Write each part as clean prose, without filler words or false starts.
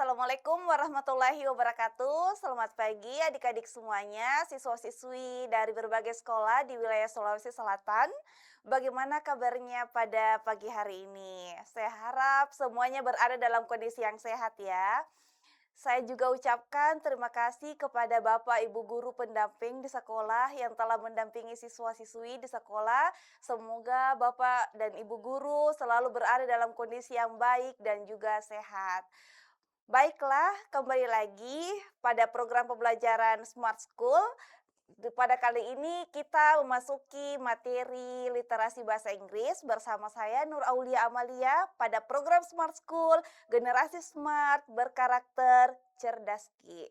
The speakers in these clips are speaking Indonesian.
Assalamualaikum warahmatullahi wabarakatuh. Selamat pagi adik-adik semuanya, siswa-siswi dari berbagai sekolah di wilayah Sulawesi Selatan. Bagaimana kabarnya pada pagi hari ini? Saya harap semuanya berada dalam kondisi yang sehat ya. Saya juga ucapkan terima kasih kepada Bapak Ibu guru pendamping di sekolah yang telah mendampingi siswa-siswi di sekolah. Semoga Bapak dan Ibu guru selalu berada dalam kondisi yang baik dan juga sehat. Baiklah, kembali lagi pada program pembelajaran Smart School. Pada kali ini kita memasuki materi literasi bahasa Inggris bersama saya Nur Aulia Amalia pada program Smart School, generasi smart, berkarakter, cerdas Ki.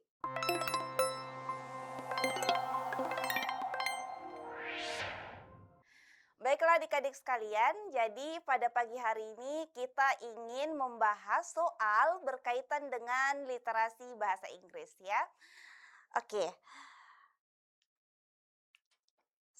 Baiklah adik-adik sekalian, jadi pada pagi hari ini kita ingin membahas soal berkaitan dengan literasi bahasa Inggris ya. Oke,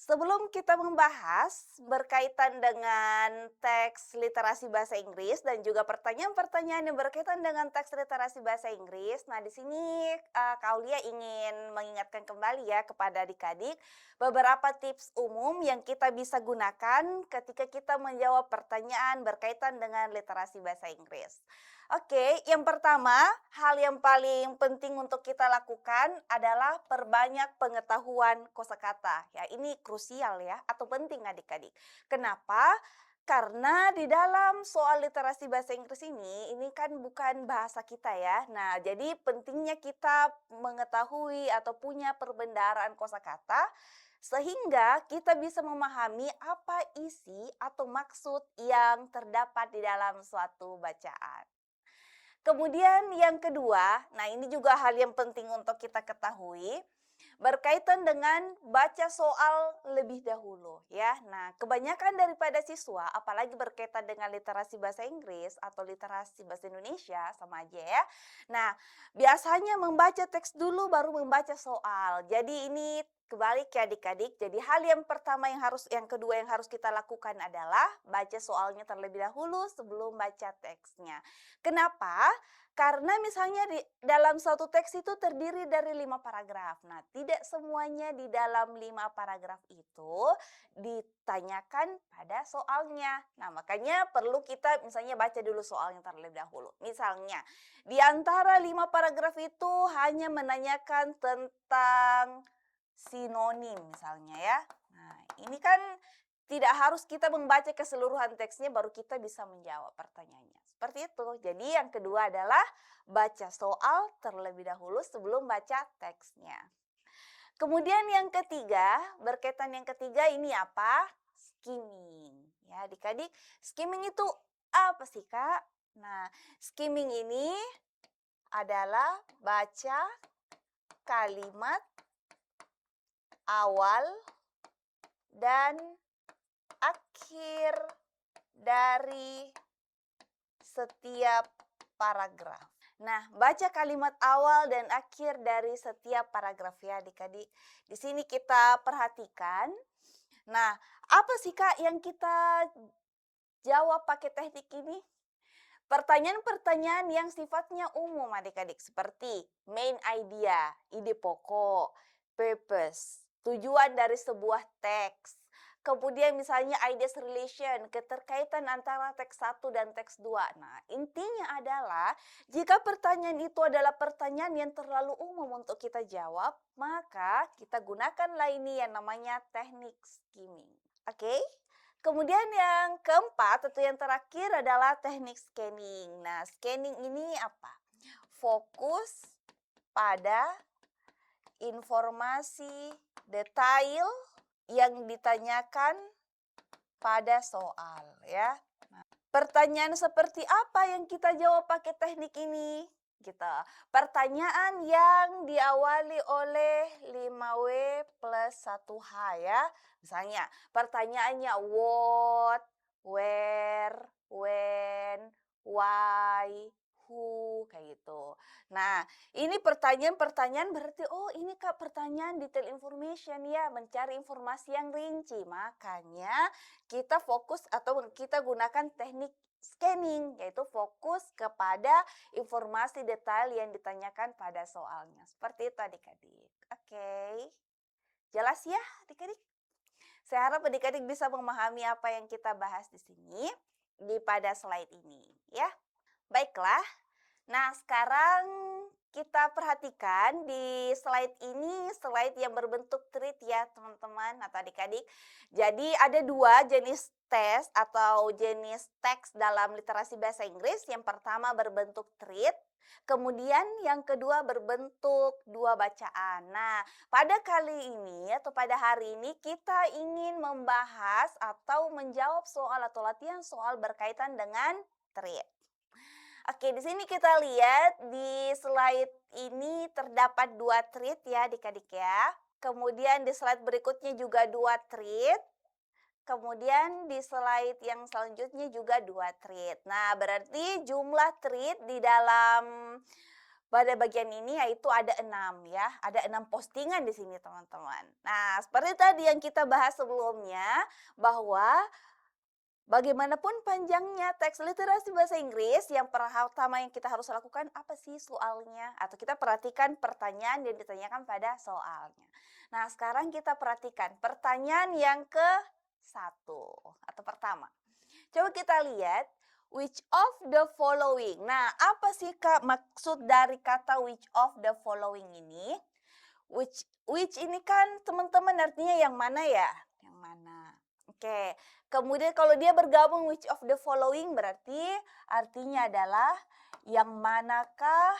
sebelum kita membahas berkaitan dengan teks literasi bahasa Inggris dan juga pertanyaan-pertanyaan yang berkaitan dengan teks literasi bahasa Inggris, nah di sini Kak Aulia ingin mengingatkan kembali ya kepada adik-adik beberapa tips umum yang kita bisa gunakan ketika kita menjawab pertanyaan berkaitan dengan literasi bahasa Inggris. Oke, yang pertama, hal yang paling penting untuk kita lakukan adalah perbanyak pengetahuan kosakata. Ya, ini krusial ya, atau penting adik-adik. Kenapa? Karena di dalam soal literasi bahasa Inggris ini kan bukan bahasa kita ya. Nah, jadi pentingnya kita mengetahui atau punya perbendaharaan kosakata sehingga kita bisa memahami apa isi atau maksud yang terdapat di dalam suatu bacaan. Kemudian yang kedua, nah ini juga hal yang penting untuk kita ketahui, berkaitan dengan baca soal lebih dahulu ya. Nah, kebanyakan daripada siswa apalagi berkaitan dengan literasi bahasa Inggris atau literasi bahasa Indonesia sama aja ya. Nah, biasanya membaca teks dulu baru membaca soal. Jadi ini kebalik ya adik-adik. Jadi hal yang pertama yang kedua yang harus kita lakukan adalah baca soalnya terlebih dahulu sebelum baca teksnya. Kenapa? Karena misalnya di dalam suatu teks itu terdiri dari 5 paragraf. Nah, tidak semuanya di dalam 5 paragraf itu ditanyakan pada soalnya. Nah, makanya perlu kita misalnya baca dulu soalnya terlebih dahulu. Misalnya, di antara 5 paragraf itu hanya menanyakan tentang sinonim misalnya ya. Nah, ini kan tidak harus kita membaca keseluruhan teksnya baru kita bisa menjawab pertanyaannya. Seperti itu. Jadi yang kedua adalah baca soal terlebih dahulu sebelum baca teksnya. Kemudian yang ketiga, berkaitan yang ketiga ini apa? Skimming. Ya, adik-adik, skimming itu apa sih, Kak? Nah, skimming ini adalah baca kalimat awal dan akhir dari setiap paragraf. Nah, baca kalimat awal dan akhir dari setiap paragraf ya adik-adik. Di sini kita perhatikan. Nah, apa sih Kak yang kita jawab pakai teknik ini? Pertanyaan-pertanyaan yang sifatnya umum adik-adik seperti main idea, ide pokok, purpose, tujuan dari sebuah teks. Kemudian misalnya ideas relation, keterkaitan antara teks 1 dan teks 2. Nah, intinya adalah jika pertanyaan itu adalah pertanyaan yang terlalu umum untuk kita jawab, maka kita gunakanlah ini yang namanya teknik skimming. Oke? Kemudian yang keempat atau yang terakhir adalah teknik scanning. Nah, scanning ini apa? Fokus pada informasi detail yang ditanyakan pada soal ya. Nah, pertanyaan seperti apa yang kita jawab pakai teknik ini? Gitu. Pertanyaan yang diawali oleh 5W plus 1H ya. Misalnya pertanyaannya what, where, when, why, who, kayak gitu. gitu. Nah, ini pertanyaan-pertanyaan berarti, oh ini Kak pertanyaan detail information ya, mencari informasi yang rinci. Makanya kita fokus atau kita gunakan teknik scanning, yaitu fokus kepada informasi detail yang ditanyakan pada soalnya. Seperti itu adik-adik. Oke, jelas ya adik-adik? Saya harap adik-adik bisa memahami apa yang kita bahas di sini pada slide ini ya. Baiklah. Nah, sekarang kita perhatikan di slide ini, slide yang berbentuk treat ya teman-teman atau adik-adik. Jadi ada dua jenis tes atau jenis teks dalam literasi bahasa Inggris. Yang pertama berbentuk treat, kemudian yang kedua berbentuk dua bacaan. Nah, pada kali ini atau pada hari ini kita ingin membahas atau menjawab soal atau latihan soal berkaitan dengan treat. Oke, di sini kita lihat di slide ini terdapat dua treat ya adik-adik ya. Kemudian di slide berikutnya juga dua treat. Kemudian di slide yang selanjutnya juga dua treat. Nah, berarti jumlah treat di dalam pada bagian ini yaitu ada 6 ya. Ada 6 postingan di sini teman-teman. Nah, seperti tadi yang kita bahas sebelumnya bahwa bagaimanapun panjangnya teks literasi bahasa Inggris, yang pertama yang kita harus lakukan apa sih soalnya? Atau kita perhatikan pertanyaan yang ditanyakan pada soalnya. Nah, sekarang kita perhatikan pertanyaan yang ke-1 atau pertama. Coba kita lihat, which of the following. Nah, apa sih Kak maksud dari kata which of the following ini? Which ini kan teman-teman artinya yang mana ya? Yang mana? Oke, kemudian kalau dia bergabung which of the following berarti artinya adalah yang manakah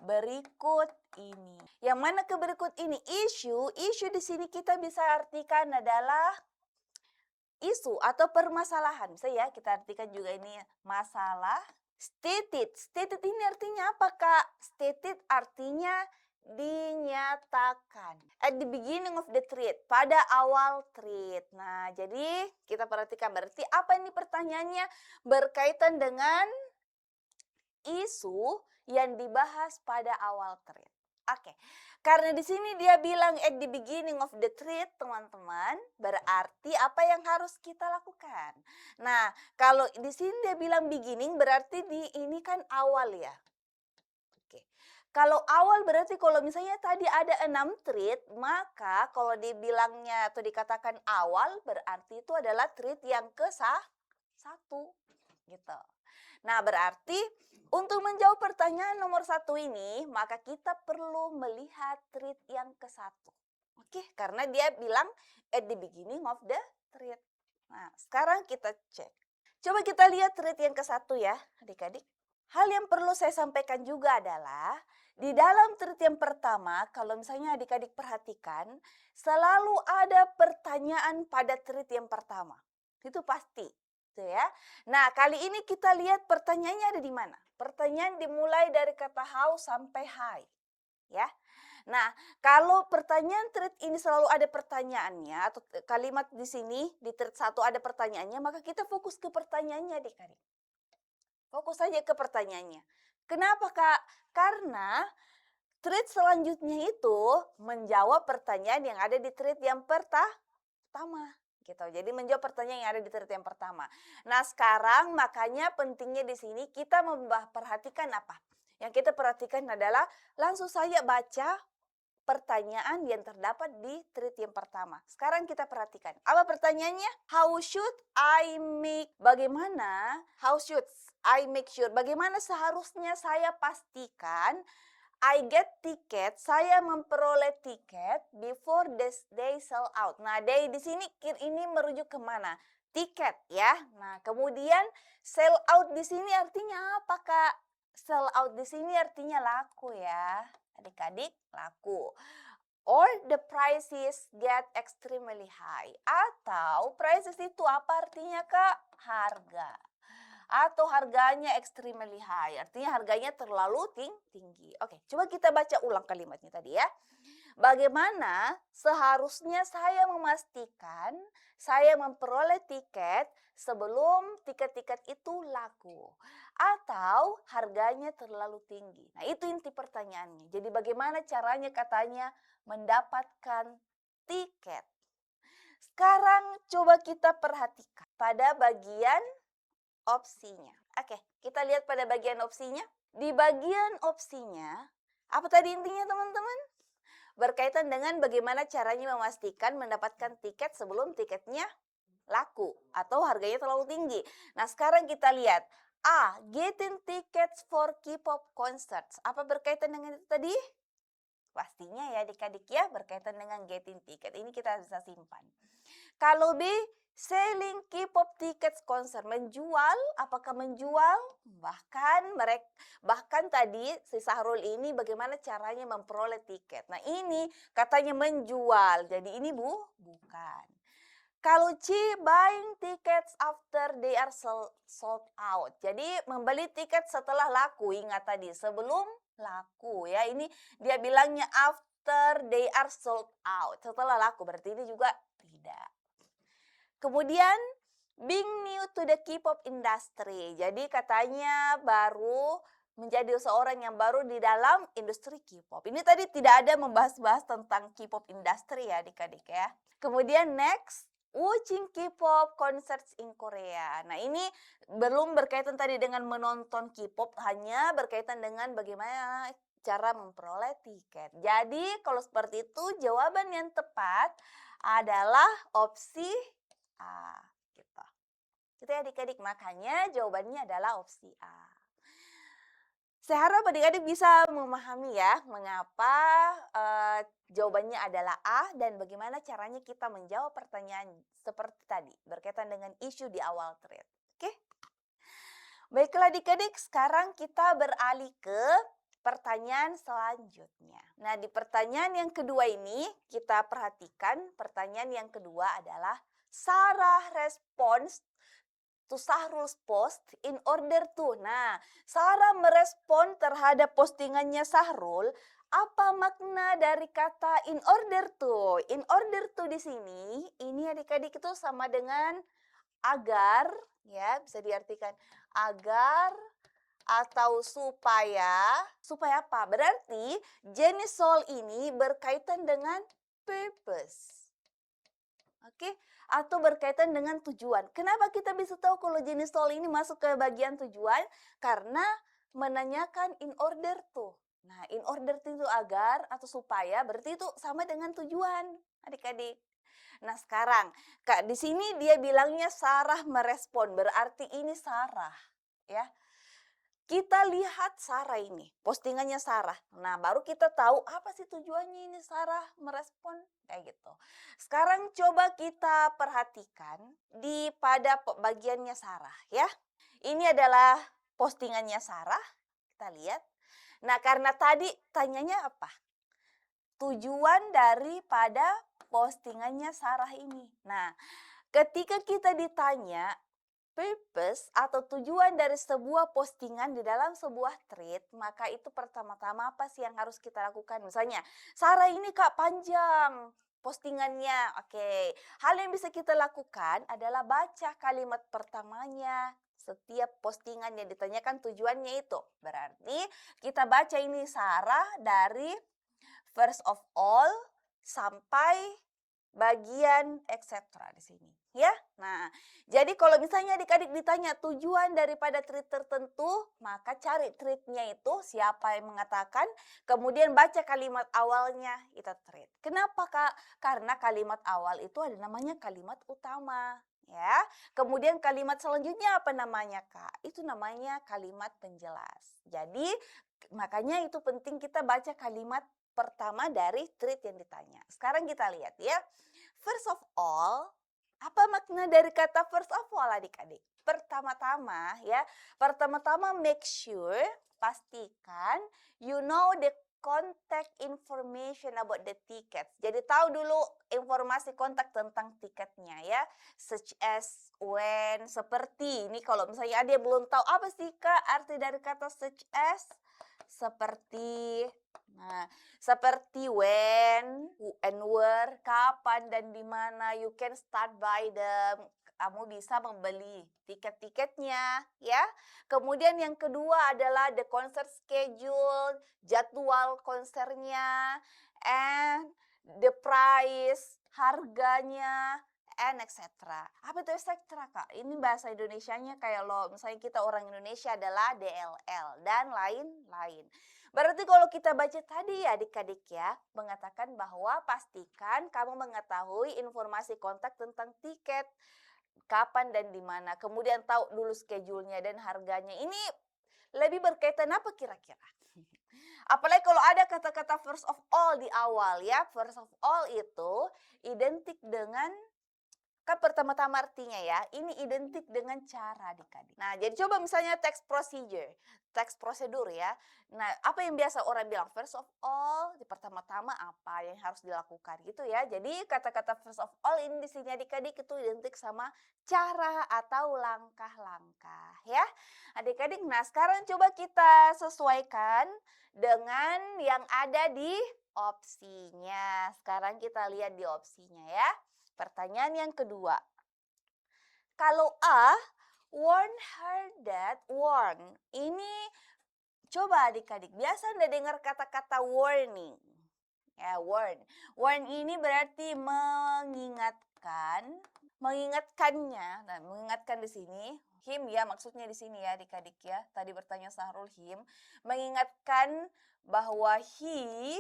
berikut ini. Yang manakah berikut ini? Isu di sini kita bisa artikan adalah isu atau permasalahan. Bisa ya kita artikan juga ini masalah. Stated ini artinya apa Kak? Stated artinya dinyatakan. At the beginning of the treat, pada awal treat. Nah, jadi kita perhatikan berarti apa ini pertanyaannya berkaitan dengan isu yang dibahas pada awal treat. Oke, karena di sini dia bilang at the beginning of the treat, teman-teman, berarti apa yang harus kita lakukan? Nah, kalau di sini dia bilang beginning berarti ini kan awal ya. Oke. Kalau awal berarti kalau misalnya tadi ada 6 treat, maka kalau dibilangnya atau dikatakan awal berarti itu adalah treat yang ke-1 gitu. Nah, berarti untuk menjawab pertanyaan nomor 1 ini, maka kita perlu melihat treat yang ke-1. Oke, karena dia bilang at the beginning of the treat. Nah, sekarang kita cek. Coba kita lihat treat yang ke-1 ya, adik-adik. Hal yang perlu saya sampaikan juga adalah di dalam treat yang pertama, kalau misalnya adik-adik perhatikan, selalu ada pertanyaan pada treat yang pertama. Itu pasti. Ya. Nah, kali ini kita lihat pertanyaannya ada di mana. Pertanyaan dimulai dari kata how sampai hi. Ya. Nah, kalau pertanyaan treat ini selalu ada pertanyaannya atau kalimat di sini di treat 1 ada pertanyaannya, maka kita fokus ke pertanyaannya adik-adik. Fokus saja ke pertanyaannya. Kenapa Kak? Karena treat selanjutnya itu menjawab pertanyaan yang ada di treat yang pertama. Gitu. Jadi menjawab pertanyaan yang ada di treat yang pertama. Nah, sekarang makanya pentingnya di sini kita memperhatikan apa? Yang kita perhatikan adalah langsung saja baca pertanyaan yang terdapat di treat yang pertama. Sekarang kita perhatikan. Apa pertanyaannya? How should I make? Bagaimana? How should I make sure? Bagaimana seharusnya saya pastikan I get ticket, saya memperoleh tiket before they sell out. Nah, they di sini ini merujuk kemana? Tiket ya. Nah, kemudian sell out di sini artinya apa Kak? Sell out di sini artinya laku ya. Adik-adik, laku. Or the prices get extremely high. Atau prices itu apa artinya Kak? Harga. Atau harganya extremely high, artinya harganya terlalu tinggi. Oke, coba kita baca ulang kalimatnya tadi ya. Bagaimana seharusnya saya memastikan saya memperoleh tiket sebelum tiket-tiket itu laku atau harganya terlalu tinggi. Nah, itu inti pertanyaannya. Jadi bagaimana caranya katanya mendapatkan tiket? Sekarang coba kita perhatikan pada bagian opsinya. Oke, kita lihat pada bagian opsinya. Di bagian opsinya, apa tadi intinya teman-teman? Berkaitan dengan bagaimana caranya memastikan mendapatkan tiket sebelum tiketnya laku atau harganya terlalu tinggi. Nah, sekarang kita lihat. A. Getting tickets for K-pop concerts. Apa berkaitan dengan itu tadi? Pastinya ya adik-adik ya, berkaitan dengan getting ticket. Ini kita bisa simpan. Kalau B, selling K-pop tickets konser, menjual, apakah menjual? Bahkan tadi si Sahrul ini bagaimana caranya memperoleh tiket. Nah, ini katanya menjual. Jadi ini bukan. Kalau C, buying tickets after they are sold out. Jadi membeli tiket setelah laku, ingat tadi sebelum laku ya. Ini dia bilangnya after they are sold out. Setelah laku, berarti ini juga tidak. Kemudian being new to the K-pop industry. Jadi katanya baru menjadi seorang yang baru di dalam industri K-pop. Ini tadi tidak ada membahas-bahas tentang K-pop industry ya adik-adik ya. Kemudian next, watching K-pop concerts in Korea. Nah, ini belum berkaitan tadi dengan menonton K-pop, hanya berkaitan dengan bagaimana cara memperoleh tiket. Jadi kalau seperti itu jawaban yang tepat adalah opsi A. Gitu. Gitu ya adik-adik, makanya jawabannya adalah opsi A. Saya harap adik-adik bisa memahami ya mengapa jawabannya adalah A dan bagaimana caranya kita menjawab pertanyaan seperti tadi berkaitan dengan isu di awal thread. Oke? Baiklah adik-adik, sekarang kita beralih ke pertanyaan selanjutnya. Nah, di pertanyaan yang kedua ini kita perhatikan, pertanyaan yang kedua adalah Sarah responds to Sahrul's post in order to. Nah, Sarah merespon terhadap postingannya Sahrul. Apa makna dari kata in order to? In order to di sini, ini adik-adik itu sama dengan agar, ya bisa diartikan agar atau supaya. Supaya apa? Berarti jenis soal ini berkaitan dengan purpose. Oke, atau berkaitan dengan tujuan. Kenapa kita bisa tahu kalau jenis soal ini masuk ke bagian tujuan? Karena menanyakan in order to. Nah, in order to itu agar atau supaya, berarti itu sama dengan tujuan, adik-adik. Nah, sekarang Kak di sini dia bilangnya Sarah merespon, berarti ini Sarah, ya. Kita lihat Sarah ini, postingannya Sarah. Nah, baru kita tahu apa sih tujuannya ini Sarah merespon kayak gitu. Sekarang coba kita perhatikan pada bagiannya Sarah ya. Ini adalah postingannya Sarah. Kita lihat. Nah, karena tadi tanyanya apa? Tujuan daripada postingannya Sarah ini. Nah, ketika kita ditanya purpose atau tujuan dari sebuah postingan di dalam sebuah thread, maka itu pertama-tama apa sih yang harus kita lakukan? Misalnya, Sarah ini Kak panjang postingannya. Oke, hal yang bisa kita lakukan adalah baca kalimat pertamanya. Setiap postingan yang ditanyakan tujuannya itu. Berarti kita baca ini Sarah dari first of all sampai bagian etc. di sini. Ya, nah jadi kalau misalnya adik-adik ditanya tujuan daripada tweet tertentu, maka cari tweetnya itu siapa yang mengatakan, kemudian baca kalimat awalnya itu tweet. Kenapa Kak? Karena kalimat awal itu ada namanya kalimat utama. Ya, kemudian kalimat selanjutnya apa namanya Kak? Itu namanya kalimat penjelas. Jadi makanya itu penting kita baca kalimat pertama dari tweet yang ditanya. Sekarang kita lihat ya. First of all, apa makna dari kata first of all adik-adik? Pertama-tama ya, make sure, pastikan you know the contact information about the tickets. Jadi tahu dulu informasi kontak tentang tiketnya ya. Such as, when, seperti. Ini kalau misalnya dia belum tahu apa sih Kak arti dari kata such as, seperti, Nah, seperti when, who and where, kapan dan di mana. You can start by them. Kamu bisa membeli tiket-tiketnya, ya. Kemudian yang kedua adalah the concert schedule, jadwal konsernya, and the price, harganya, and etc. Apa itu etc, Kak? Ini bahasa Indonesianya kayak lo, misalnya kita orang Indonesia adalah DLL dan lain-lain. Berarti kalau kita baca tadi adik-adik ya, mengatakan bahwa pastikan kamu mengetahui informasi kontak tentang tiket, kapan dan di mana. Kemudian tahu dulu schedule-nya dan harganya. Ini lebih berkaitan apa kira-kira? Apalagi kalau ada kata-kata first of all di awal ya. First of all itu identik dengan, kan pertama-tama artinya ya, ini identik dengan cara adik-adik. Nah, jadi coba misalnya text procedure, text prosedur ya. Nah, apa yang biasa orang bilang? First of all, di pertama-tama apa yang harus dilakukan gitu ya. Jadi kata-kata first of all ini di sini adik-adik itu identik sama cara atau langkah-langkah ya. Adik-adik, nah sekarang coba kita sesuaikan dengan yang ada di opsinya. Sekarang kita lihat di opsinya ya. Pertanyaan yang kedua. Kalau A, warn her that warn. Ini coba adik-adik, biasa Anda dengar kata-kata warning. Ya, warn. Warn ini berarti mengingatkan, mengingatkannya. Nah, mengingatkan di sini him ya, maksudnya di sini ya adik-adik ya. Tadi bertanya Sahrul him, mengingatkan bahwa he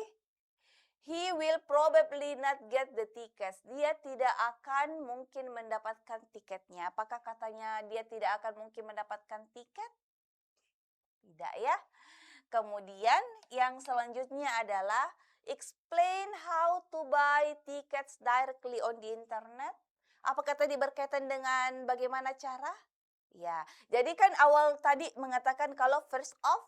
will probably not get the tickets. Dia tidak akan mungkin mendapatkan tiketnya. Apakah katanya dia tidak akan mungkin mendapatkan tiket? Tidak ya. Kemudian yang selanjutnya adalah explain how to buy tickets directly on the internet. Apakah tadi berkaitan dengan bagaimana cara? Ya, jadi kan awal tadi mengatakan kalau first of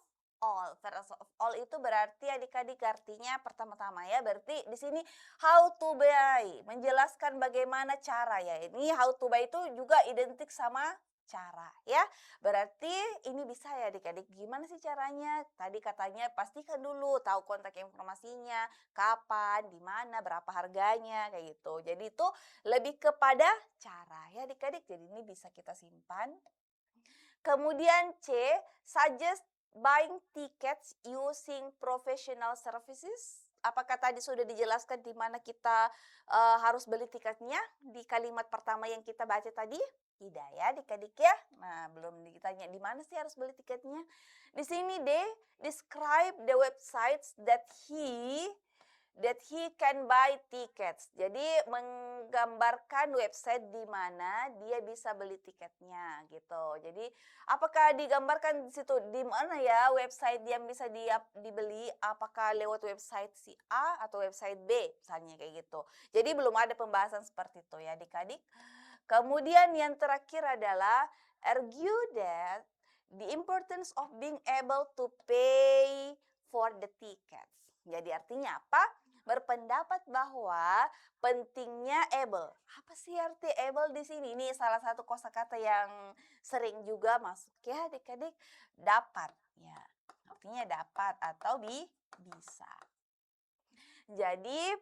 all. First of all itu berarti adik-adik artinya pertama-tama ya. Berarti di sini how to buy, menjelaskan bagaimana cara ya. Ini how to buy itu juga identik sama cara ya. Berarti ini bisa ya adik-adik. Gimana sih caranya? Tadi katanya pastikan dulu tahu kontak informasinya, kapan, di mana, berapa harganya kayak gitu. Jadi itu lebih kepada cara ya adik-adik. Jadi ini bisa kita simpan. Kemudian C, suggest buying tickets using professional services. Apakah tadi sudah dijelaskan di mana kita harus beli tiketnya di kalimat pertama yang kita baca tadi? Tidak ya adik-adik ya. Nah, belum ditanya di mana sih harus beli tiketnya. Di sini D, describe the websites that he can buy tickets. Jadi menggambarkan website di mana dia bisa beli tiketnya gitu. Jadi apakah digambarkan di situ di mana ya website yang bisa dibeli? Apakah lewat website si A atau website B misalnya kayak gitu. Jadi belum ada pembahasan seperti itu ya adik-adik. Kemudian yang terakhir adalah argue that the importance of being able to pay for the tickets. Jadi artinya apa? Berpendapat bahwa pentingnya able. Apa sih arti able di sini? Ini salah satu kosakata yang sering juga masuk ya adik-adik. Dapat ya. Artinya dapat atau bisa. Jadi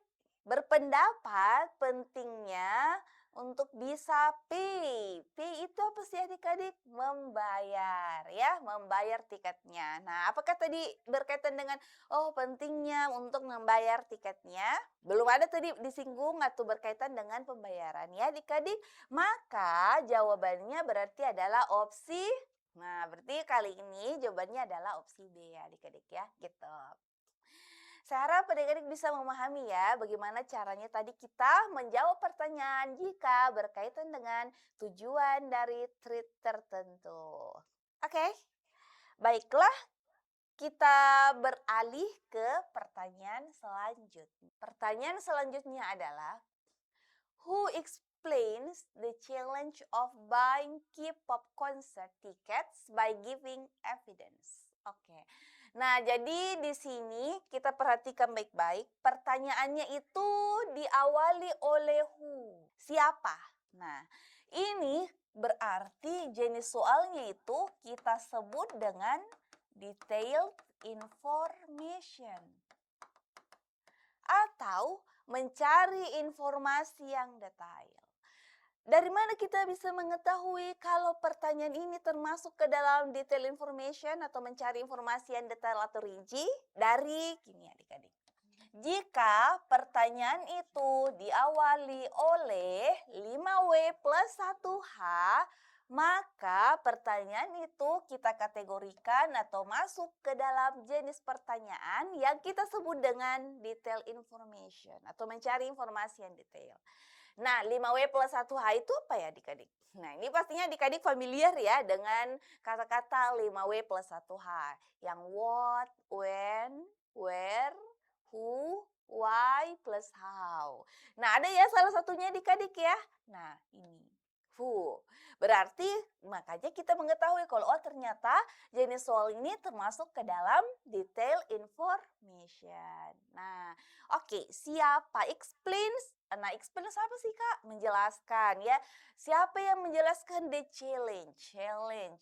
berpendapat pentingnya untuk bisa pay. Pay itu apa sih adik-adik? Membayar ya, membayar tiketnya. Nah, apakah tadi berkaitan dengan pentingnya untuk membayar tiketnya? Belum ada tadi disinggung atau berkaitan dengan pembayaran ya adik-adik. Maka jawabannya berarti adalah opsi. Nah, berarti kali ini jawabannya adalah opsi B ya adik-adik ya, gitu. Saya harap adik-adik bisa memahami ya bagaimana caranya tadi kita menjawab pertanyaan jika berkaitan dengan tujuan dari treat tertentu. Oke, baiklah kita beralih ke pertanyaan selanjutnya. Pertanyaan selanjutnya adalah, who explains the challenge of buying K-pop concert tickets by giving evidence? Oke. Nah, jadi di sini kita perhatikan baik-baik. Pertanyaannya itu diawali oleh who. Siapa? Nah, ini berarti jenis soalnya itu kita sebut dengan detailed information. atau mencari informasi yang detail. Dari mana kita bisa mengetahui kalau pertanyaan ini termasuk ke dalam detail information atau mencari informasi yang detail atau rinci? Dari gini adik-adik. Jika pertanyaan itu diawali oleh 5W plus 1H, maka pertanyaan itu kita kategorikan atau masuk ke dalam jenis pertanyaan yang kita sebut dengan detail information atau mencari informasi yang detail. Nah, 5W plus 1H itu apa ya adik-adik? Nah, ini pastinya adik-adik familiar ya dengan kata-kata 5W plus 1H. Yang what, when, where, who, why, plus how. Nah, ada ya salah satunya adik-adik ya. Nah, ini who. Berarti makanya kita mengetahui kalau ternyata jenis soal ini termasuk ke dalam detail information. Nah, oke, siapa? Explains. Nah, explains apa sih Kak? Menjelaskan ya. Siapa yang menjelaskan the challenge?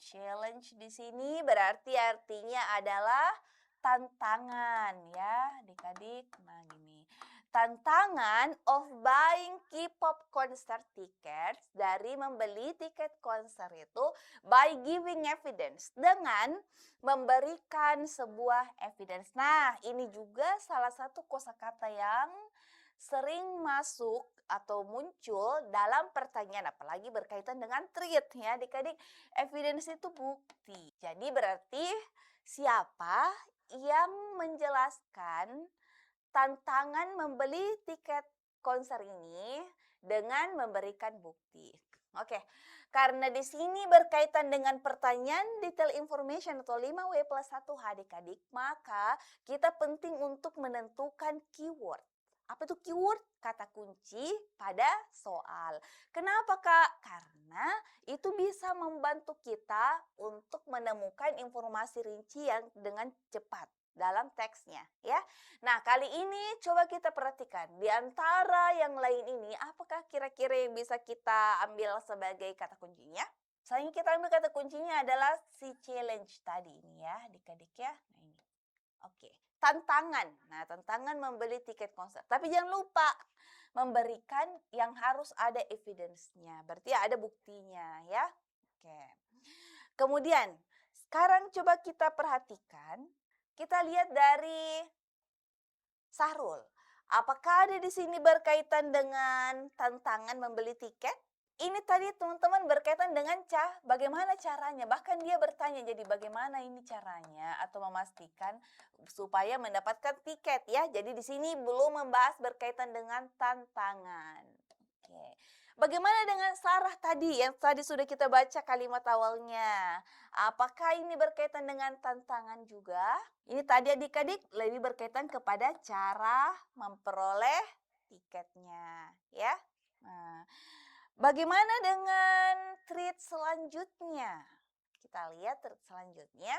Challenge di sini berarti artinya adalah tantangan ya, adik-adik. Nah, gini. Tantangan of buying K-pop concert tickets dari membeli tiket konser itu by giving evidence dengan memberikan sebuah evidence. Nah, ini juga salah satu kosakata yang sering masuk atau muncul dalam pertanyaan apalagi berkaitan dengan treat ya adik-adik. Evidence itu bukti. Jadi berarti siapa yang menjelaskan tantangan membeli tiket konser ini dengan memberikan bukti. Oke, karena di sini berkaitan dengan pertanyaan detail information atau 5W plus 1H adik-adik, maka kita penting untuk menentukan keyword. Apa itu keyword? Kata kunci pada soal. Kenapa Kak? Karena itu bisa membantu kita untuk menemukan informasi rinci yang dengan cepat dalam teksnya ya. Nah, kali ini coba kita perhatikan di antara yang lain ini apakah kira-kira yang bisa kita ambil sebagai kata kuncinya? Misalnya kita ambil kata kuncinya adalah si challenge tadi ini ya, adik-adik ya. Nah, ini. Oke, tantangan. Nah, tantangan membeli tiket konser. Tapi jangan lupa memberikan yang harus ada evidence-nya. Berarti ada buktinya ya. Oke. Kemudian, sekarang coba kita perhatikan. Kita lihat dari Sahrul. Apakah ada di sini berkaitan dengan tantangan membeli tiket? Ini tadi teman-teman berkaitan dengan bagaimana caranya. Bahkan dia bertanya jadi bagaimana ini caranya atau memastikan supaya mendapatkan tiket ya. Jadi di sini belum membahas berkaitan dengan tantangan. Oke. Bagaimana dengan Sarah tadi yang tadi sudah kita baca kalimat awalnya? Apakah ini berkaitan dengan tantangan juga? Ini tadi adik-adik lebih berkaitan kepada cara memperoleh tiketnya, ya. Nah, bagaimana dengan treat selanjutnya? Kita lihat treat selanjutnya.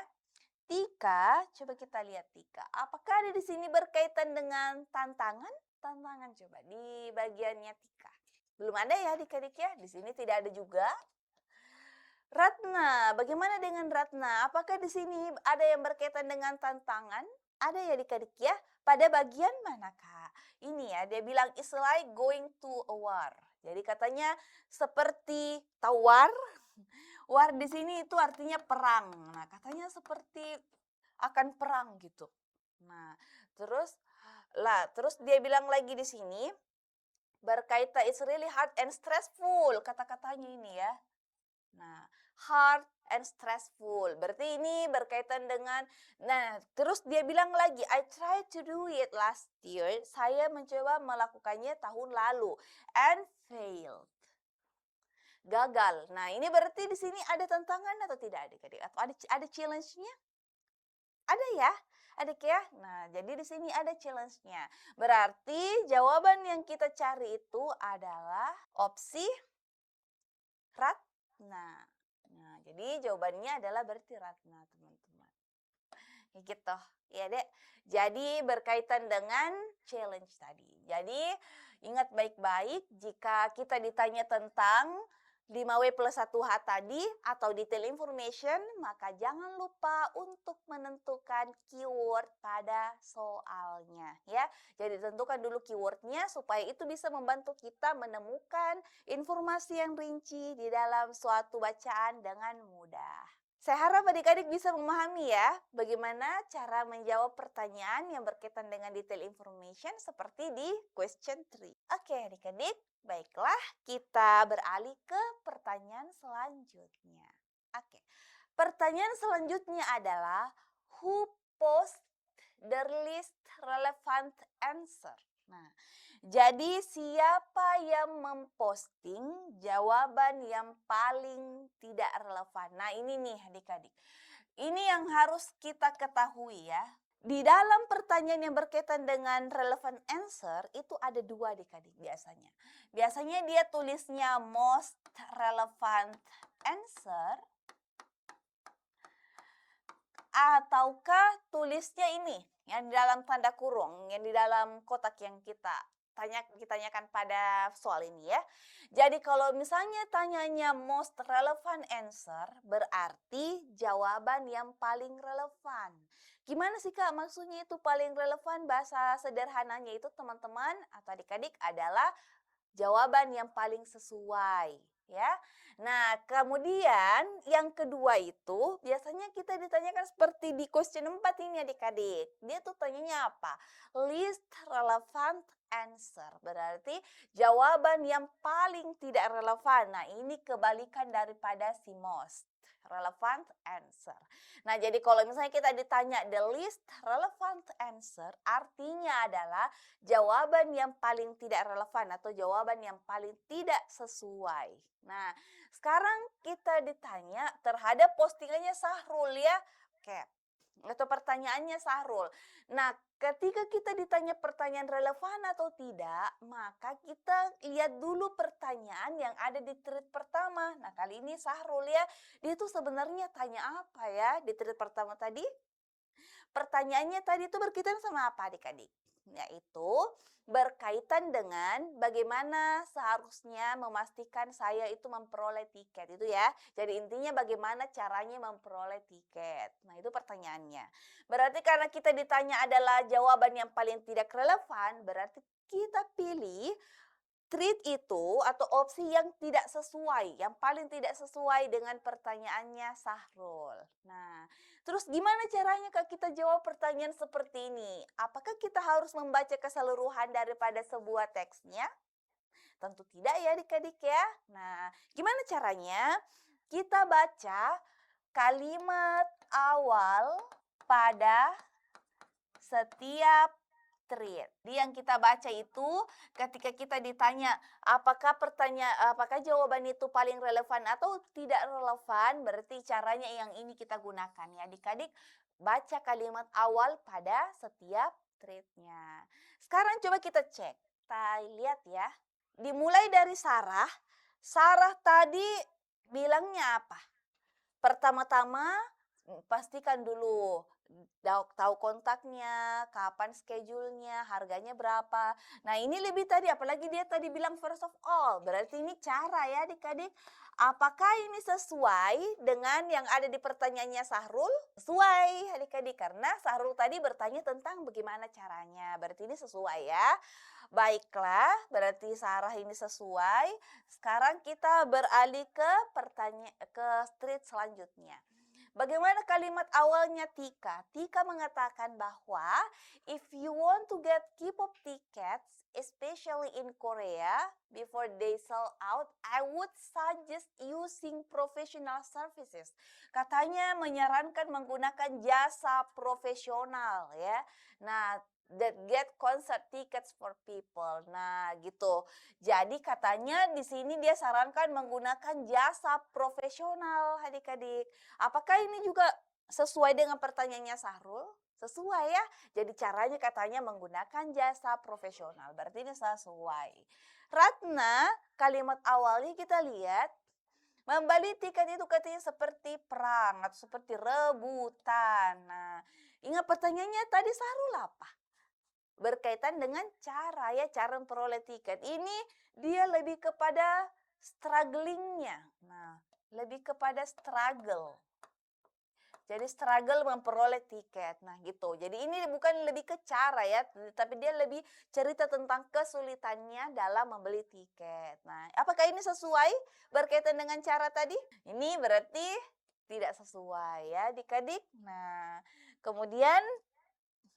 Tika, coba kita lihat Tika. Apakah ada di sini berkaitan dengan tantangan? Tantangan coba di bagiannya Tika. Belum ada ya adik-adik ya, di sini tidak ada juga. Ratna, bagaimana dengan Ratna? Apakah di sini ada yang berkaitan dengan tantangan? Ada ya adik-adik ya? Pada bagian mana Kak? Ini ya, dia bilang it's like going to a war. Jadi katanya seperti tawar. War di sini itu artinya perang. Nah, katanya seperti akan perang gitu. Nah, terus dia bilang lagi di sini berkaitan it's really hard and stressful kata-katanya ini ya. Nah, hard and stressful. Berarti ini berkaitan dengan terus dia bilang lagi I tried to do it last year. Saya mencoba melakukannya tahun lalu and failed. Gagal. Nah, ini berarti di sini ada tantangan atau tidak adik-adik? Atau ada challenge-nya? Ada ya? Adik ya. Nah, jadi di sini ada challenge-nya. Berarti jawaban yang kita cari itu adalah opsi Ratna. Nah, jadi jawabannya adalah berarti Ratna, teman-teman. Ya gitu. Ya, Dek. Jadi berkaitan dengan challenge tadi. Jadi ingat baik-baik jika kita ditanya tentang 5W plus 1H tadi atau detail information, maka jangan lupa untuk menentukan keyword pada soalnya ya. Jadi tentukan dulu keywordnya supaya itu bisa membantu kita menemukan informasi yang rinci di dalam suatu bacaan dengan mudah. Saya harap adik-adik bisa memahami ya bagaimana cara menjawab pertanyaan yang berkaitan dengan detail information seperti di question 3. Oke adik-adik, baiklah kita beralih ke pertanyaan selanjutnya. Oke, pertanyaan selanjutnya adalah who post the least relevant answer. Nah, jadi siapa yang memposting jawaban yang paling tidak relevan? Nah ini nih adik-adik. Ini yang harus kita ketahui ya. Di dalam pertanyaan yang berkaitan dengan relevant answer itu ada dua adik-adik biasanya. Biasanya dia tulisnya most relevant answer ataukah tulisnya ini yang di dalam tanda kurung, yang di dalam kotak yang kita tanyakan pada soal ini ya. Jadi kalau misalnya tanyanya most relevant answer berarti jawaban yang paling relevan. Gimana sih Kak maksudnya itu paling relevan? Bahasa sederhananya itu teman-teman atau adik-adik adalah jawaban yang paling sesuai ya. Nah, kemudian yang kedua itu biasanya kita ditanyakan seperti di question 4 ini adik-adik. Dia tuh tanyanya apa? Least relevant answer. Berarti jawaban yang paling tidak relevan. Nah, ini kebalikan daripada si most relevant answer. Nah, jadi kalau misalnya kita ditanya the least relevant answer, artinya adalah jawaban yang paling tidak relevan atau jawaban yang paling tidak sesuai. Nah, sekarang kita ditanya terhadap postingannya Sahrul ya. Oke. Atau pertanyaannya Sahrul. Nah, ketika kita ditanya pertanyaan relevan atau tidak, maka kita lihat dulu pertanyaan yang ada di thread pertama. Nah, kali ini Sahrul ya, dia tuh sebenarnya tanya apa ya di thread pertama tadi? Pertanyaannya tadi itu berkaitan sama apa adik-adik? Yaitu berkaitan dengan bagaimana seharusnya memastikan saya itu memperoleh tiket itu ya. Jadi intinya bagaimana caranya memperoleh tiket. Nah itu pertanyaannya. Berarti karena kita ditanya adalah jawaban yang paling tidak relevan, berarti kita pilih treat itu atau opsi yang tidak sesuai, yang paling tidak sesuai dengan pertanyaannya Sahrul. Nah, terus gimana caranya Kak kita jawab pertanyaan seperti ini? Apakah kita harus membaca keseluruhan daripada sebuah teksnya? Tentu tidak ya adik-adik ya. Nah, gimana caranya? Kita baca kalimat awal pada setiap treat. Jadi yang kita baca itu ketika kita ditanya apakah jawaban itu paling relevan atau tidak relevan, berarti caranya yang ini kita gunakan ya adik-adik. Baca kalimat awal pada setiap treatnya. Sekarang coba kita cek. Kita lihat ya. Dimulai dari Sarah. Sarah tadi bilangnya apa? Pertama-tama pastikan dulu tahu kontaknya, kapan schedule-nya, harganya berapa. Nah ini lebih tadi, apalagi dia tadi bilang first of all, berarti ini cara ya adik-adik. Apakah ini sesuai dengan yang ada di pertanyaannya Sahrul? Sesuai adik-adik, karena Sahrul tadi bertanya tentang bagaimana caranya, berarti ini sesuai ya. Baiklah, berarti Sarah ini sesuai. Sekarang kita beralih ke street selanjutnya. Bagaimana kalimat awalnya Tika? Tika mengatakan bahwa if you want to get K-pop tickets, especially in Korea, before they sell out, I would suggest using professional services. Katanya menyarankan menggunakan jasa profesional ya. Nah, that get concert tickets for people. Nah, gitu. Jadi katanya di sini dia sarankan menggunakan jasa profesional adik-adik. Apakah ini juga sesuai dengan pertanyaannya Sahrul? Sesuai ya. Jadi caranya katanya menggunakan jasa profesional. Berarti ini sesuai. Ratna, kalimat awalnya kita lihat membeli tiket itu katanya seperti perang atau seperti rebutan. Nah, ingat pertanyaannya tadi Sahrul apa? Berkaitan dengan cara ya, cara memperoleh tiket. Ini dia lebih kepada strugglingnya. Nah, lebih kepada struggle. Jadi struggle memperoleh tiket. Nah, gitu. Jadi ini bukan lebih ke cara ya, tapi dia lebih cerita tentang kesulitannya dalam membeli tiket. Nah, apakah ini sesuai berkaitan dengan cara tadi? Ini berarti tidak sesuai ya, adik-adik. Nah, kemudian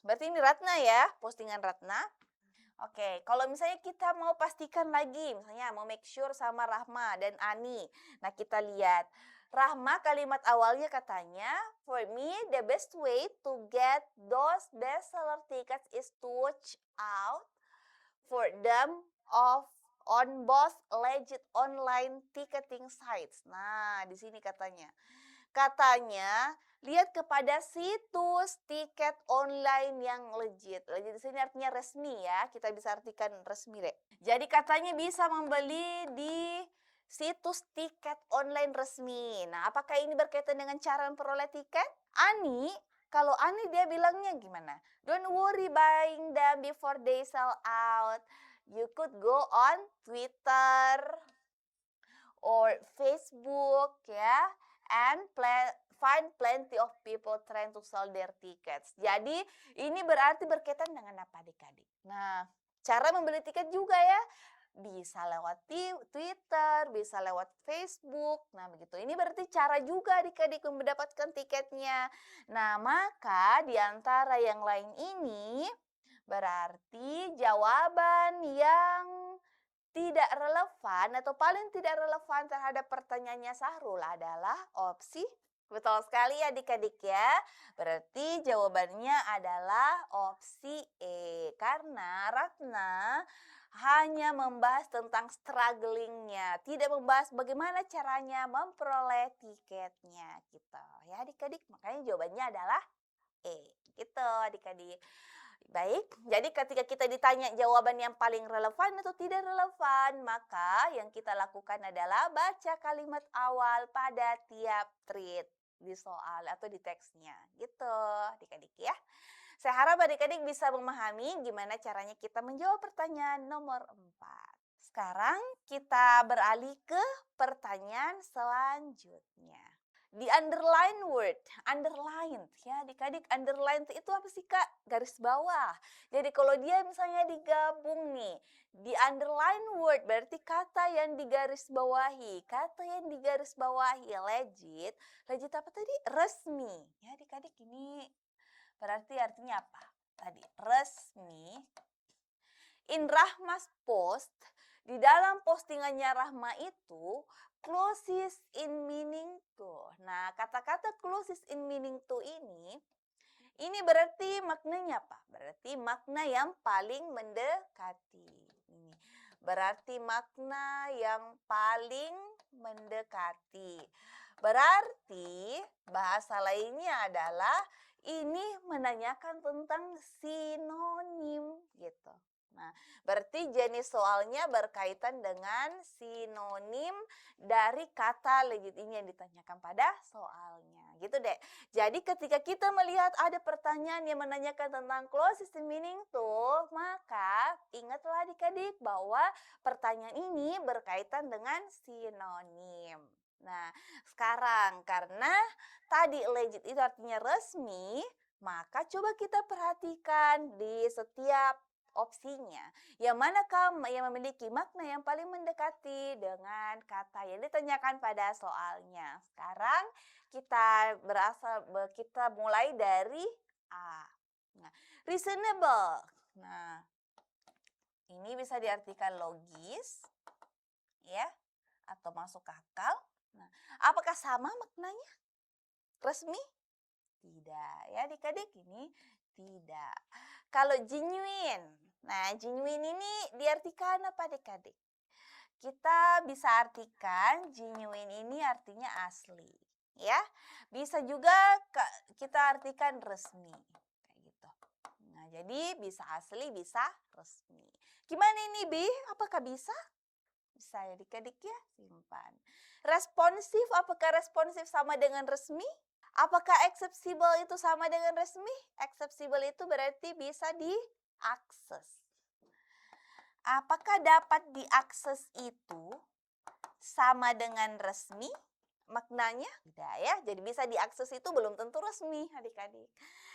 berarti ini Ratna ya, postingan Ratna. Oke, kalau misalnya kita mau pastikan lagi, misalnya mau make sure sama Rahma dan Ani. Nah, kita lihat. Rahma kalimat awalnya katanya, for me the best way to get those bestseller tickets is to watch out for them of on both legit online ticketing sites. Nah, di sini katanya. Katanya, lihat kepada situs tiket online yang legit. Legit di sini artinya resmi ya. Kita bisa artikan resmi deh. Jadi katanya bisa membeli di situs tiket online resmi. Nah, apakah ini berkaitan dengan cara memperoleh tiket? Ani, kalau Ani dia bilangnya gimana? Don't worry buying them before they sell out. You could go on Twitter or Facebook ya, and find plenty of people trying to sell their tickets. Jadi ini berarti berkaitan dengan apa adik-adik? Nah, cara membeli tiket juga ya. Bisa lewat Twitter, bisa lewat Facebook. Nah, begitu. Ini berarti cara juga adik-adik mendapatkan tiketnya. Nah, maka di antara yang lain ini berarti jawaban yang tidak relevan atau paling tidak relevan terhadap pertanyaannya Sahrul adalah opsi. Betul sekali adik-adik ya. Berarti jawabannya adalah opsi E. Karena Ratna hanya membahas tentang strugglingnya, tidak membahas bagaimana caranya memperoleh tiketnya gitu. Ya adik-adik, makanya jawabannya adalah E. Gitu adik-adik. Baik, jadi ketika kita ditanya jawaban yang paling relevan atau tidak relevan, maka yang kita lakukan adalah baca kalimat awal pada tiap tweet di soal atau di teksnya. Gitu, adik-adik ya. Saya harap adik-adik bisa memahami gimana caranya kita menjawab pertanyaan nomor 4. Sekarang kita beralih ke pertanyaan selanjutnya. Di underline word, underline ya adik-adik, underline itu apa sih Kak? Garis bawah. Jadi kalau dia misalnya digabung nih, di underline word berarti kata yang digaris bawahi. Kata yang digaris bawahi legit, legit apa tadi? Resmi. Ya adik-adik ini berarti artinya apa? Tadi resmi. In Rahma's post, di dalam postingannya Rahma itu closest in meaning to. Nah, kata-kata closest in meaning to ini berarti maknanya apa? Berarti makna yang paling mendekati. Ini berarti makna yang paling mendekati. Berarti bahasa lainnya adalah ini menanyakan tentang sinonim gitu. Nah, berarti jenis soalnya berkaitan dengan sinonim dari kata legit ini yang ditanyakan pada soalnya. Gitu deh. Jadi ketika kita melihat ada pertanyaan yang menanyakan tentang closest meaning to, maka ingatlah adik-adik bahwa pertanyaan ini berkaitan dengan sinonim. Nah, sekarang karena tadi legit itu artinya resmi, maka coba kita perhatikan di setiap opsinya. Yang manakah yang memiliki makna yang paling mendekati dengan kata yang ditanyakan pada soalnya. Sekarang kita mulai dari A. Nah, reasonable. Nah, ini bisa diartikan logis ya atau masuk akal. Nah, apakah sama maknanya? Resmi? Tidak. Ya, adik-adik ini tidak. Kalau genuine. Nah, genuine ini diartikan apa adik-adik? Kita bisa artikan genuine ini artinya asli, ya. Bisa juga kita artikan resmi, kayak gitu. Nah, jadi bisa asli, bisa resmi. Gimana ini, Bi? Apakah bisa? Bisa ya adik-adik ya, simpan. Responsif, apakah responsif sama dengan resmi? Apakah acceptable itu sama dengan resmi? Acceptable itu berarti bisa diakses. Apakah dapat diakses itu sama dengan resmi? Maknanya tidak ya, jadi bisa diakses itu belum tentu resmi adik-adik.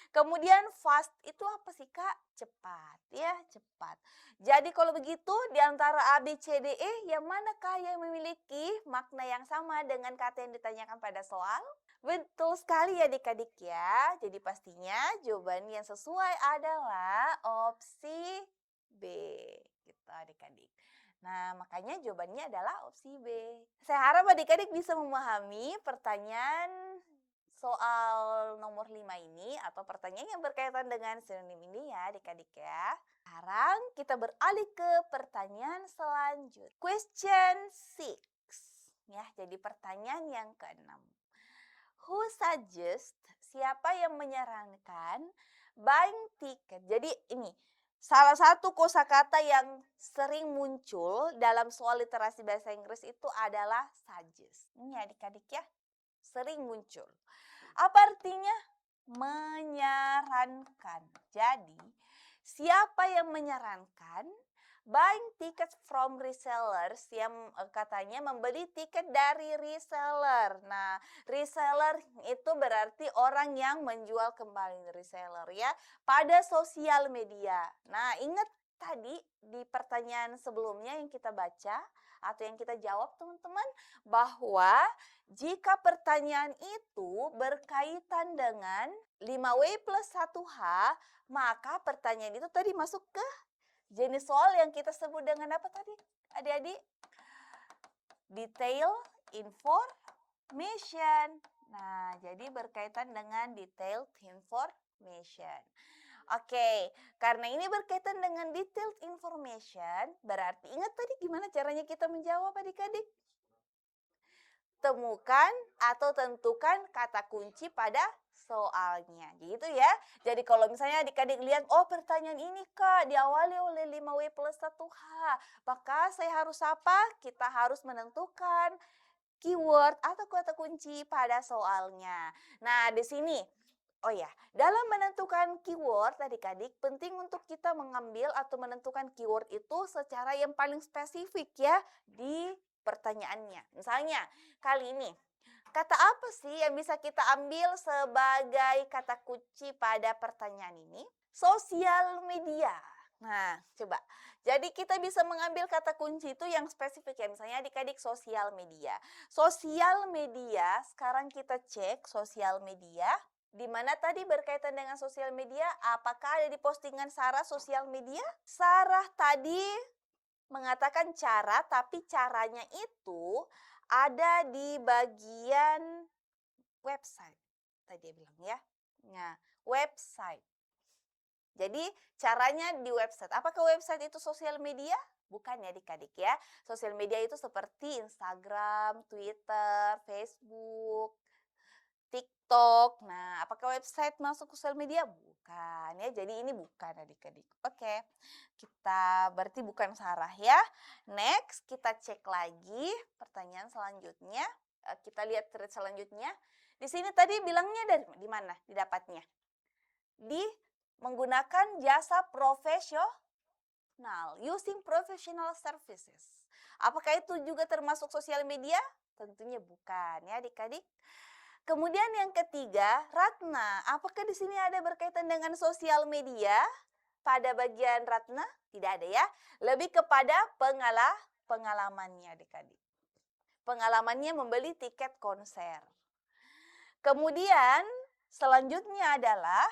Kemudian fast itu apa sih Kak? Cepat ya, cepat. Jadi kalau begitu di antara A, B, C, D, E yang manakah yang memiliki makna yang sama dengan kata yang ditanyakan pada soal? Betul sekali ya adik-adik ya. Jadi pastinya jawaban yang sesuai adalah opsi B. Gitu adik-adik. Nah, makanya jawabannya adalah opsi B. Saya harap adik-adik bisa memahami pertanyaan soal nomor 5 ini atau pertanyaan yang berkaitan dengan sinonim ini ya adik-adik ya. Sekarang kita beralih ke pertanyaan selanjutnya. Question 6. Ya, jadi pertanyaan yang keenam. Who suggest, siapa yang menyarankan buying ticket? Jadi ini salah satu kosakata yang sering muncul dalam soal literasi bahasa Inggris itu adalah suggest. Ini adik-adik ya, sering muncul. Apa artinya? Menyarankan. Jadi, siapa yang menyarankan buying ticket from resellers yang katanya membeli tiket dari reseller. Nah, reseller itu berarti orang yang menjual kembali reseller ya pada sosial media. Nah, ingat tadi di pertanyaan sebelumnya yang kita baca atau yang kita jawab teman-teman bahwa jika pertanyaan itu berkaitan dengan 5W plus 1H, maka pertanyaan itu tadi masuk ke jenis soal yang kita sebut dengan apa tadi adik-adik? Detail information. Nah, jadi berkaitan dengan detailed information. Oke, karena ini berkaitan dengan detailed information, berarti ingat tadi gimana caranya kita menjawab adik-adik? Temukan atau tentukan kata kunci pada soalnya, gitu ya. Jadi kalau misalnya adik-adik lihat, oh pertanyaan ini Kak diawali oleh 5W plus 1H, maka saya harus apa? Kita harus menentukan keyword atau kata kunci pada soalnya. Nah, di sini, oh ya, dalam menentukan keyword adik-adik, penting untuk kita mengambil atau menentukan keyword itu secara yang paling spesifik ya di pertanyaannya. Misalnya, kali ini, kata apa sih yang bisa kita ambil sebagai kata kunci pada pertanyaan ini? Sosial media. Nah, coba. Jadi kita bisa mengambil kata kunci itu yang spesifik ya. Misalnya adik-adik sosial media. Sosial media, sekarang kita cek sosial media. Di mana tadi berkaitan dengan sosial media, apakah ada di postingan Sarah sosial media? Sarah tadi mengatakan cara, tapi caranya itu ada di bagian website. Tadi dia bilang ya. Nah, website. Jadi caranya di website. Apakah website itu sosial media? Bukan ya adik-adik ya. Sosial media itu seperti Instagram, Twitter, Facebook, TikTok. Nah, apakah website masuk sosial media? Bukan ya. Jadi ini bukan adik-adik. Oke. Kita berarti bukan Sarah ya. Next, kita cek lagi pertanyaan selanjutnya. Kita lihat thread selanjutnya. Di sini tadi bilangnya dari di mana didapatnya? Di menggunakan jasa profesional, using professional services. Apakah itu juga termasuk sosial media? Tentunya bukan ya adik-adik. Kemudian yang ketiga, Ratna. Apakah di sini ada berkaitan dengan sosial media? Pada bagian Ratna tidak ada ya. Lebih kepada pengalamannya adik-adik. Pengalamannya membeli tiket konser. Kemudian selanjutnya adalah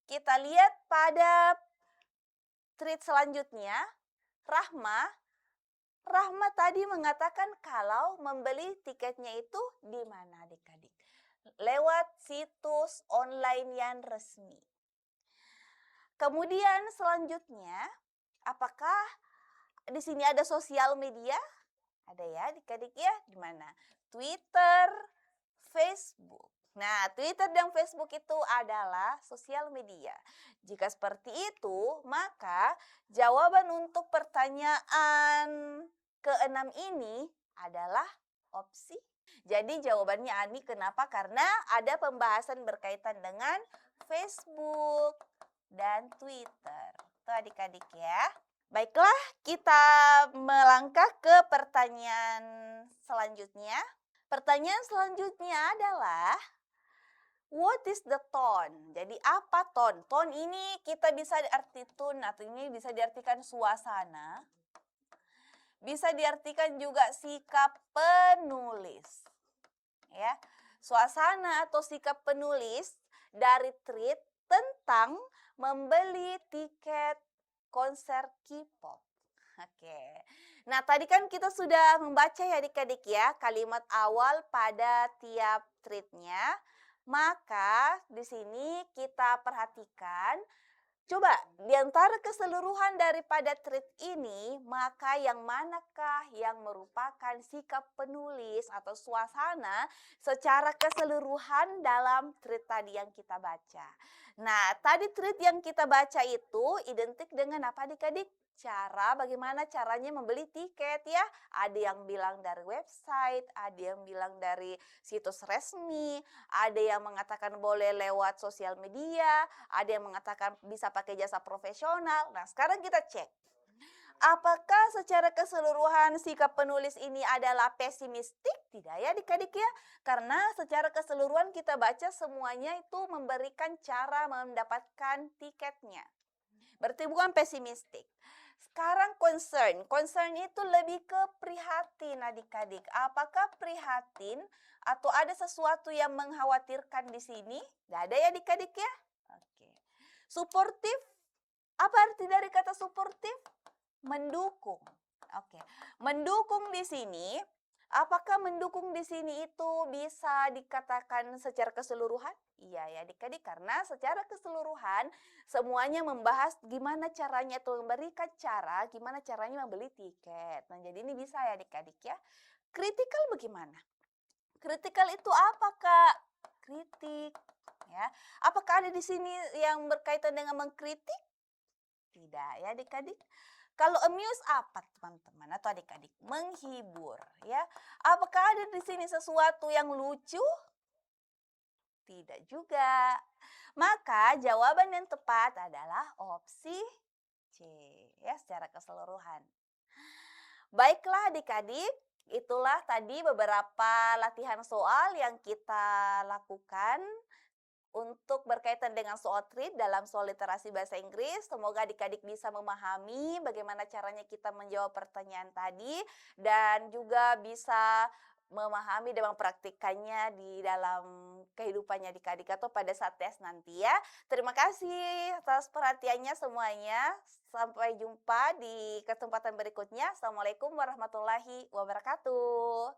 kita lihat pada tweet selanjutnya, Rahma tadi mengatakan kalau membeli tiketnya itu di mana adik-adik? Lewat situs online yang resmi. Kemudian selanjutnya, apakah di sini ada sosial media? Ada ya adik-adik ya, di mana? Twitter, Facebook. Nah, Twitter dan Facebook itu adalah sosial media. Jika seperti itu, maka jawaban untuk pertanyaan ke-6 ini adalah opsi. Jadi jawabannya Ani, kenapa? Karena ada pembahasan berkaitan dengan Facebook dan Twitter. Itu adik-adik ya. Baiklah, kita melangkah ke pertanyaan selanjutnya. Pertanyaan selanjutnya adalah, what is the tone? Jadi apa tone? Tone ini kita bisa arti tone atau ini bisa diartikan suasana, bisa diartikan juga sikap penulis. Ya, suasana atau sikap penulis dari tweet tentang membeli tiket konser K-pop. Oke. Nah, tadi kan kita sudah membaca ya adik-adik ya kalimat awal pada tiap tweetnya. Maka di sini kita perhatikan. Coba di antara keseluruhan daripada tweet ini, maka yang manakah yang merupakan sikap penulis atau suasana secara keseluruhan dalam tweet tadi yang kita baca. Nah, tadi tweet yang kita baca itu identik dengan apa adik-adik? Bagaimana caranya membeli tiket ya. Ada yang bilang dari website, ada yang bilang dari situs resmi, ada yang mengatakan boleh lewat sosial media, ada yang mengatakan bisa pakai jasa profesional. Nah, sekarang kita cek. Apakah secara keseluruhan sikap penulis ini adalah pesimistik? Tidak ya adik-adik ya. Karena secara keseluruhan kita baca semuanya itu memberikan cara mendapatkan tiketnya. Berarti bukan pesimistik. Sekarang concern. Concern itu lebih ke prihatin adik-adik. Apakah prihatin atau ada sesuatu yang mengkhawatirkan di sini? Tidak ada ya adik-adik ya? Oke. Suportif. Apa arti dari kata suportif? Mendukung. Oke. Mendukung di sini. Apakah mendukung di sini itu bisa dikatakan secara keseluruhan? Iya ya adik-adik, karena secara keseluruhan semuanya membahas gimana caranya tuh memberikan cara, gimana caranya membeli tiket. Nah, jadi ini bisa ya adik-adik ya. Kritikal bagaimana? Kritikal itu apa, Kak? Kritik ya. Apakah ada di sini yang berkaitan dengan mengkritik? Tidak ya adik-adik. Kalau amuse apa teman-teman atau adik-adik? Menghibur ya. Apakah ada di sini sesuatu yang lucu? Tidak juga. Maka jawaban yang tepat adalah opsi C ya secara keseluruhan. Baiklah adik-adik, itulah tadi beberapa latihan soal yang kita lakukan untuk berkaitan dengan soal treat dalam soal literasi bahasa Inggris. Semoga adik-adik bisa memahami bagaimana caranya kita menjawab pertanyaan tadi dan juga bisa memahami dan mempraktikkannya di dalam kehidupannya adik-adik atau pada saat tes nanti ya. Terima kasih atas perhatiannya semuanya. Sampai jumpa di kesempatan berikutnya. Assalamualaikum warahmatullahi wabarakatuh.